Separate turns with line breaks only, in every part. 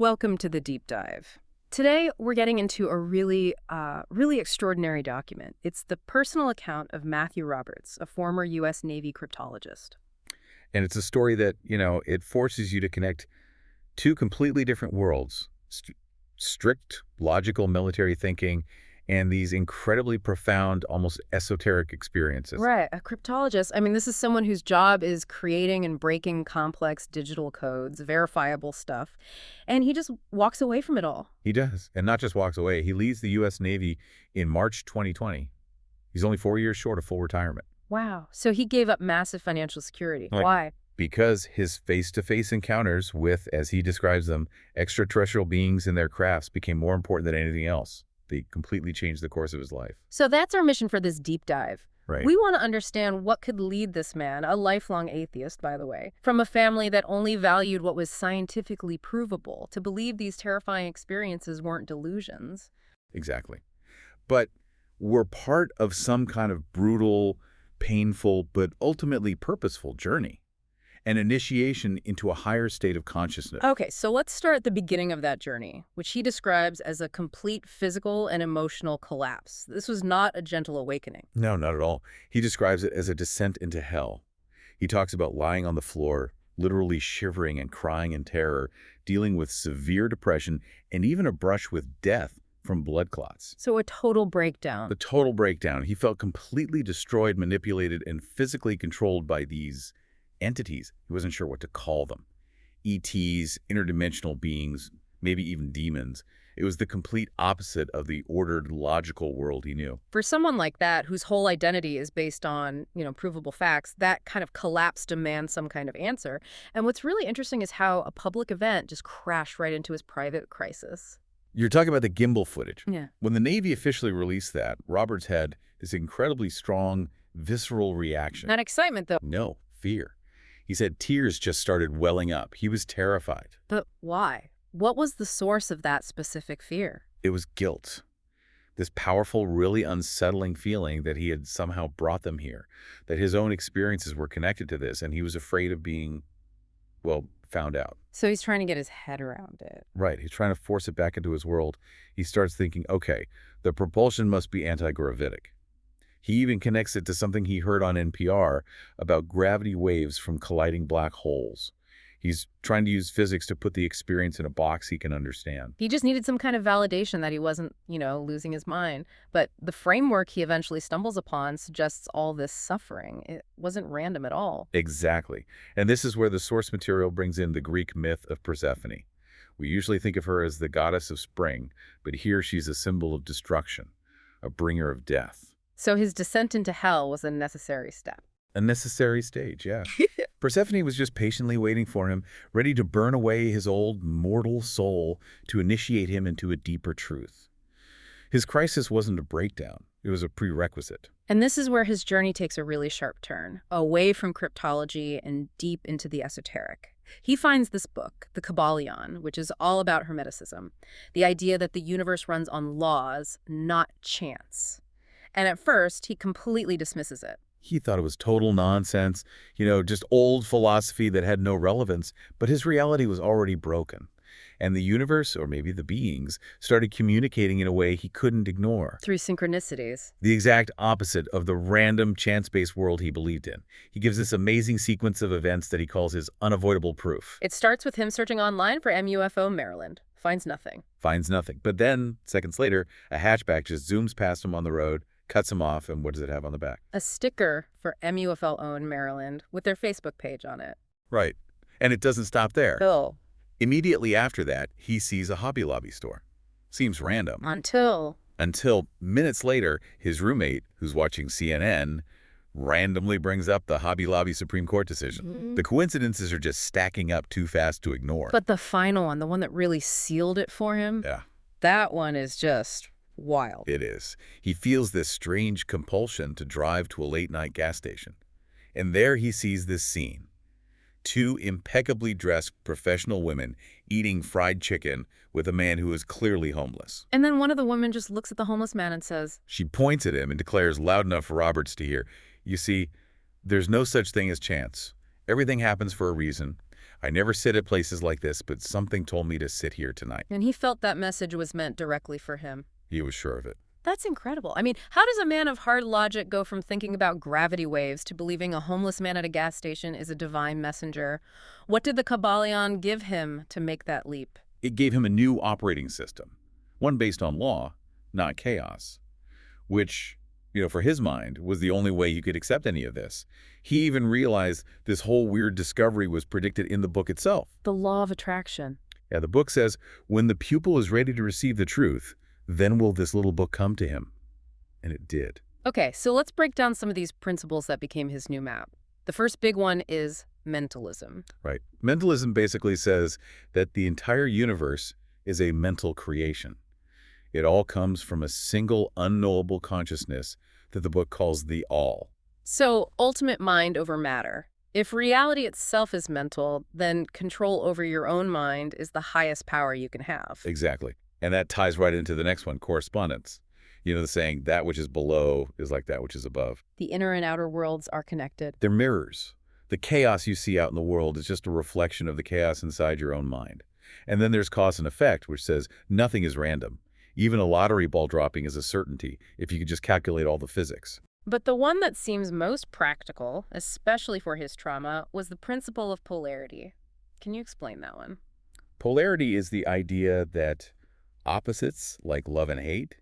Welcome to the deep dive. Today, we're getting into a really extraordinary document. It's the personal account of Matthew Roberts, a former U.S. Navy cryptologist.
And it's a story that, it forces you to connect two completely different worlds, strict, logical military thinking, and these incredibly profound, almost esoteric experiences.
Right, a cryptologist. I mean, this is someone whose job is creating and breaking complex digital codes, verifiable stuff, and he just walks away from it all.
He does, and not just walks away. He leaves the U.S. Navy in March 2020. He's only 4 years short of full retirement.
Wow. So he gave up massive financial security.
Right.
Why?
Because his face-to-face encounters with, as he describes them, extraterrestrial beings and their crafts became more important than anything else. They completely changed the course of his life.
So that's our mission for this deep dive.
Right.
We want to understand what could lead this man, a lifelong atheist, by the way, from a family that only valued what was scientifically provable, to believe these terrifying experiences weren't delusions.
Exactly. But we're part of some kind of brutal, painful, but ultimately purposeful journey. An initiation into a higher state of consciousness.
Okay, so let's start at the beginning of that journey, which he describes as a complete physical and emotional collapse. This was not a gentle awakening.
No, not at all. He describes it as a descent into hell. He talks about lying on the floor, literally shivering and crying in terror, dealing with severe depression, and even a brush with death from blood clots.
So a total breakdown.
The total breakdown. He felt completely destroyed, manipulated, and physically controlled by these entities. He wasn't sure what to call them. ETs, interdimensional beings, maybe even demons. It was the complete opposite of the ordered, logical world he knew.
For someone like that, whose whole identity is based on, provable facts, that kind of collapse demands some kind of answer. And what's really interesting is how a public event just crashed right into his private crisis.
You're talking about the gimbal footage.
Yeah.
When the Navy officially released that, Roberts had this incredibly strong, visceral reaction.
Not excitement, though.
No, fear. He said tears just started welling up. He was terrified.
But why? What was the source of that specific fear?
It was guilt. This powerful, really unsettling feeling that he had somehow brought them here, that his own experiences were connected to this, and he was afraid of being, found out.
So he's trying to get his head around it.
Right. He's trying to force it back into his world. He starts thinking, okay, the propulsion must be anti-gravitic. He even connects it to something he heard on NPR about gravity waves from colliding black holes. He's trying to use physics to put the experience in a box he can understand.
He just needed some kind of validation that he wasn't, losing his mind. But the framework he eventually stumbles upon suggests all this suffering. It wasn't random at all.
Exactly. And this is where the source material brings in the Greek myth of Persephone. We usually think of her as the goddess of spring, but here she's a symbol of destruction, a bringer of death.
So his descent into hell was a necessary step.
A necessary stage, yeah. Persephone was just patiently waiting for him, ready to burn away his old mortal soul to initiate him into a deeper truth. His crisis wasn't a breakdown. It was a prerequisite.
And this is where his journey takes a really sharp turn, away from cryptology and deep into the esoteric. He finds this book, The Kybalion, which is all about Hermeticism, the idea that the universe runs on laws, not chance. And at first, he completely dismisses it.
He thought it was total nonsense, just old philosophy that had no relevance, but his reality was already broken. And the universe, or maybe the beings, started communicating in a way he couldn't ignore.
Through synchronicities.
The exact opposite of the random, chance-based world he believed in. He gives this amazing sequence of events that he calls his unavoidable proof.
It starts with him searching online for U.F.O. Maryland. Finds nothing.
Finds nothing. But then, seconds later, a hatchback just zooms past him on the road, cuts him off, and what does it have on the back?
A sticker for UFO in Maryland with their Facebook page on it.
Right. And it doesn't stop there.
Bill.
Immediately after that, he sees a Hobby Lobby store. Seems random.
Until
minutes later, his roommate, who's watching CNN, randomly brings up the Hobby Lobby Supreme Court decision. The coincidences are just stacking up too fast to ignore.
But the final one, the one that really sealed it for him,
yeah,
that one is just wild.
It is. He feels this strange compulsion to drive to a late-night gas station. And there he sees this scene. Two impeccably dressed professional women eating fried chicken with a man who is clearly homeless.
And then one of the women just looks at the homeless man and says...
She points at him and declares loud enough for Roberts to hear, "You see, there's no such thing as chance. Everything happens for a reason. I never sit at places like this, but something told me to sit here tonight.
And he felt that message was meant directly for him.
He was sure of it.
That's incredible. I mean, how does a man of hard logic go from thinking about gravity waves to believing a homeless man at a gas station is a divine messenger? What did the Kabbalion give him to make that leap?
It gave him a new operating system, one based on law, not chaos, which, for his mind, was the only way he could accept any of this. He even realized this whole weird discovery was predicted in the book itself.
The law of attraction.
Yeah, the book says, when the pupil is ready to receive the truth, then will this little book come to him. And it did.
Okay, so let's break down some of these principles that became his new map. The first big one is mentalism.
Right. Mentalism basically says that the entire universe is a mental creation. It all comes from a single unknowable consciousness that the book calls the all.
So, ultimate mind over matter. If reality itself is mental, then control over your own mind is the highest power you can have.
Exactly. And that ties right into the next one, correspondence. The saying, that which is below is like that which is above.
The inner and outer worlds are connected.
They're mirrors. The chaos you see out in the world is just a reflection of the chaos inside your own mind. And then there's cause and effect, which says nothing is random. Even a lottery ball dropping is a certainty if you could just calculate all the physics.
But the one that seems most practical, especially for his trauma, was the principle of polarity. Can you explain that one?
Polarity is the idea that opposites, like love and hate,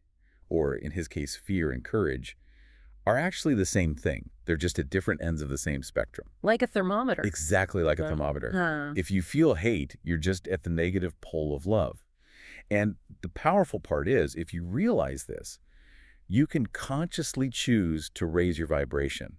or in his case, fear and courage, are actually the same thing. They're just at different ends of the same spectrum.
Like a thermometer.
Exactly like a thermometer.
Huh.
If you feel hate, you're just at the negative pole of love. And the powerful part is, if you realize this, you can consciously choose to raise your vibration.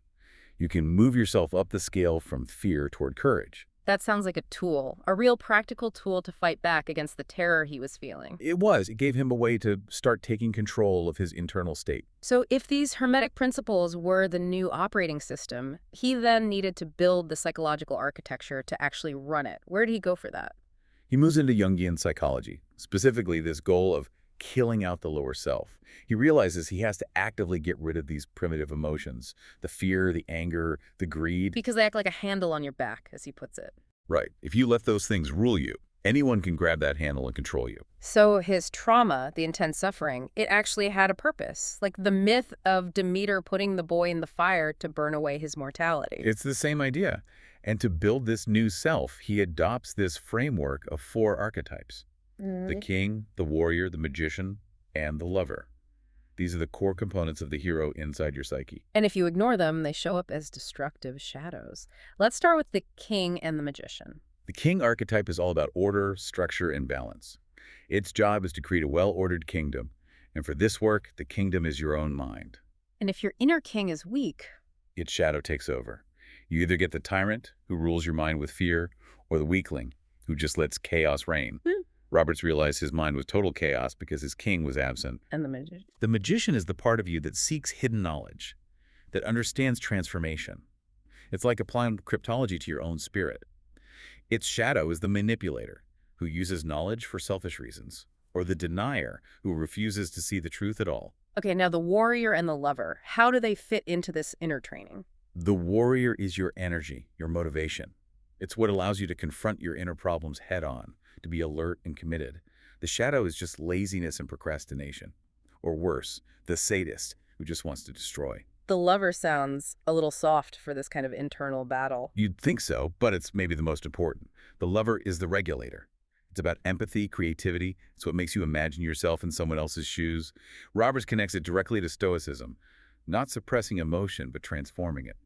You can move yourself up the scale from fear toward courage.
That sounds like a tool, a real practical tool to fight back against the terror he was feeling.
It was. It gave him a way to start taking control of his internal state.
So if these hermetic principles were the new operating system, he then needed to build the psychological architecture to actually run it. Where did he go for that?
He moves into Jungian psychology, specifically this goal of killing out the lower self. He realizes he has to actively get rid of these primitive emotions, the fear, the anger, the greed.
Because they act like a handle on your back, as he puts it.
Right. If you let those things rule you, anyone can grab that handle and control you.
So his trauma, the intense suffering, it actually had a purpose. Like the myth of Demeter putting the boy in the fire to burn away his mortality.
It's the same idea. And to build this new self, he adopts this framework of 4 archetypes. The king, the warrior, the magician, and the lover. These are the core components of the hero inside your psyche.
And if you ignore them, they show up as destructive shadows. Let's start with the king and the magician.
The king archetype is all about order, structure, and balance. Its job is to create a well-ordered kingdom. And for this work, the kingdom is your own mind.
And if your inner king is weak,
Its shadow takes over. You either get the tyrant, who rules your mind with fear, or the weakling, who just lets chaos reign. Roberts realized his mind was total chaos because his king was absent.
and the magician.
The magician is the part of you that seeks hidden knowledge, that understands transformation. It's like applying cryptology to your own spirit. Its shadow is the manipulator, who uses knowledge for selfish reasons, or the denier, who refuses to see the truth at all.
Okay, now the warrior and the lover, how do they fit into this inner training?
The warrior is your energy, your motivation. It's what allows you to confront your inner problems head-on, to be alert and committed. The shadow is just laziness and procrastination. Or worse, the sadist, who just wants to destroy.
The lover sounds a little soft for this kind of internal battle.
You'd think so, but it's maybe the most important. The lover is the regulator. It's about empathy, creativity. It's what makes you imagine yourself in someone else's shoes. Roberts connects it directly to Stoicism, not suppressing emotion, but transforming it.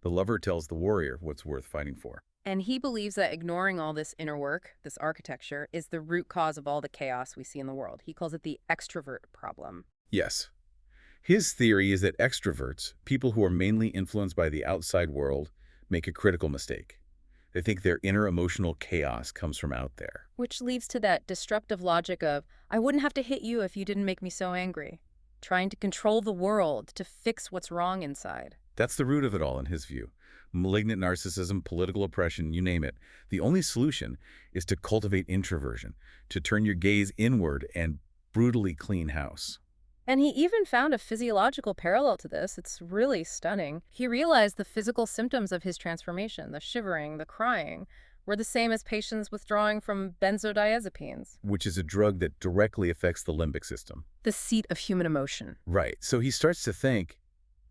The lover tells the warrior what's worth fighting for.
And he believes that ignoring all this inner work, this architecture, is the root cause of all the chaos we see in the world. He calls it the extrovert problem.
Yes. His theory is that extroverts, people who are mainly influenced by the outside world, make a critical mistake. They think their inner emotional chaos comes from out there.
Which leads to that disruptive logic of, I wouldn't have to hit you if you didn't make me so angry. Trying to control the world, to fix what's wrong inside.
That's the root of it all in his view. Malignant narcissism, political oppression, you name it. The only solution is to cultivate introversion, to turn your gaze inward and brutally clean house.
And he even found a physiological parallel to this. It's really stunning. He realized the physical symptoms of his transformation, the shivering, the crying, were the same as patients withdrawing from benzodiazepines,
which is a drug that directly affects the limbic system.
the seat of human emotion.
Right. So he starts to think,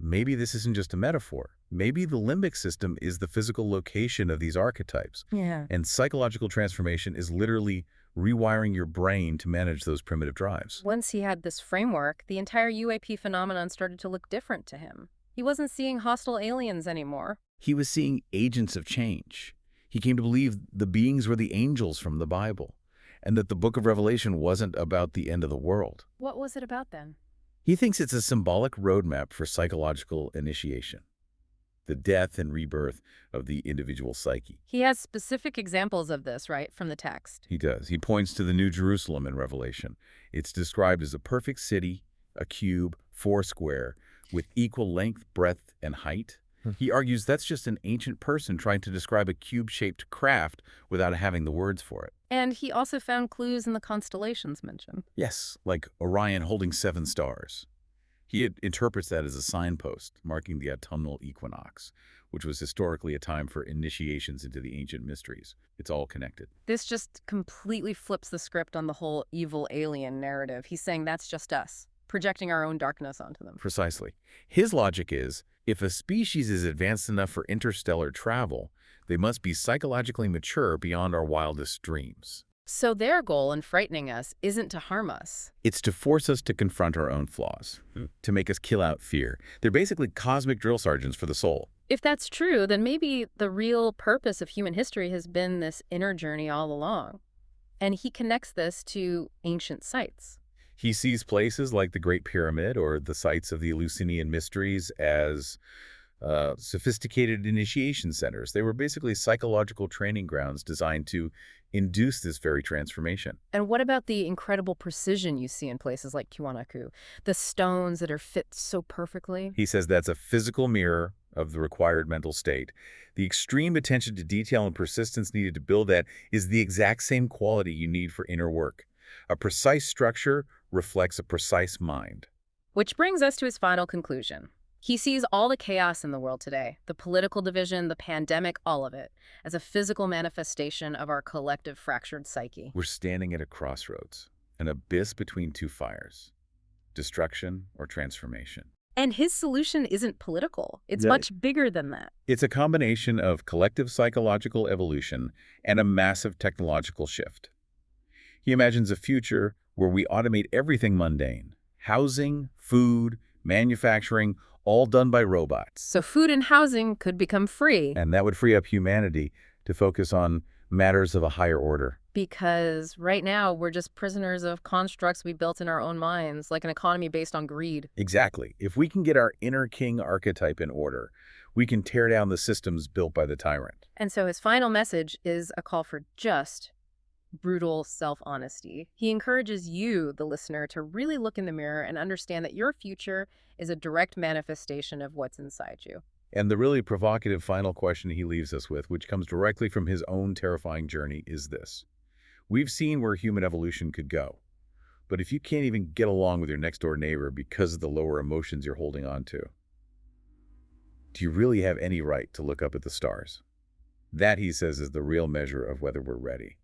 maybe this isn't just a metaphor. Maybe the limbic system is the physical location of these archetypes.
Yeah.
And psychological transformation is literally rewiring your brain to manage those primitive drives.
Once he had this framework, the entire UAP phenomenon started to look different to him. He wasn't seeing hostile aliens anymore.
He was seeing agents of change. He came to believe the beings were the angels from the Bible, and that the book of Revelation wasn't about the end of the world.
What was it about then?
He thinks it's a symbolic roadmap for psychological initiation, the death and rebirth of the individual psyche.
He has specific examples of this, right, from the text.
He does. He points to the New Jerusalem in Revelation. It's described as a perfect city, a cube, foursquare, with equal length, breadth, and height. He argues that's just an ancient person trying to describe a cube-shaped craft without having the words for it.
And he also found clues in the constellations mentioned.
Yes, like Orion holding 7 stars. He interprets that as a signpost, marking the autumnal equinox, which was historically a time for initiations into the ancient mysteries. It's all connected.
This just completely flips the script on the whole evil alien narrative. He's saying that's just us, projecting our own darkness onto them.
Precisely. His logic is, if a species is advanced enough for interstellar travel, they must be psychologically mature beyond our wildest dreams.
So their goal in frightening us isn't to harm us.
It's to force us to confront our own flaws, to make us kill out fear. They're basically cosmic drill sergeants for the soul.
If that's true, then maybe the real purpose of human history has been this inner journey all along. And he connects this to ancient sites.
He sees places like the Great Pyramid or the sites of the Eleusinian Mysteries as sophisticated initiation centers. They were basically psychological training grounds designed to induce this very transformation.
And what about the incredible precision you see in places like Tiwanaku? The stones that are fit so perfectly?
He says that's a physical mirror of the required mental state. The extreme attention to detail and persistence needed to build that is the exact same quality you need for inner work. A precise structure reflects a precise mind.
Which brings us to his final conclusion. He sees all the chaos in the world today, the political division, the pandemic, all of it, as a physical manifestation of our collective fractured psyche.
We're standing at a crossroads, an abyss between two fires, destruction or transformation.
And his solution isn't political. It's
Yeah.
much bigger than that.
It's a combination of collective psychological evolution and a massive technological shift. He imagines a future where we automate everything mundane, housing, food, manufacturing, all done by robots.
So food and housing could become free.
And that would free up humanity to focus on matters of a higher order.
Because right now we're just prisoners of constructs we built in our own minds, like an economy based on greed.
Exactly. If we can get our inner king archetype in order, we can tear down the systems built by the tyrant.
And so his final message is a call for just, brutal self-honesty. He encourages you, the listener, to really look in the mirror and understand that your future is a direct manifestation of what's inside you.
And the really provocative final question he leaves us with, which comes directly from his own terrifying journey, is this. We've seen where human evolution could go. But if you can't even get along with your next-door neighbor because of the lower emotions you're holding on to, do you really have any right to look up at the stars? That, he says, is the real measure of whether we're ready.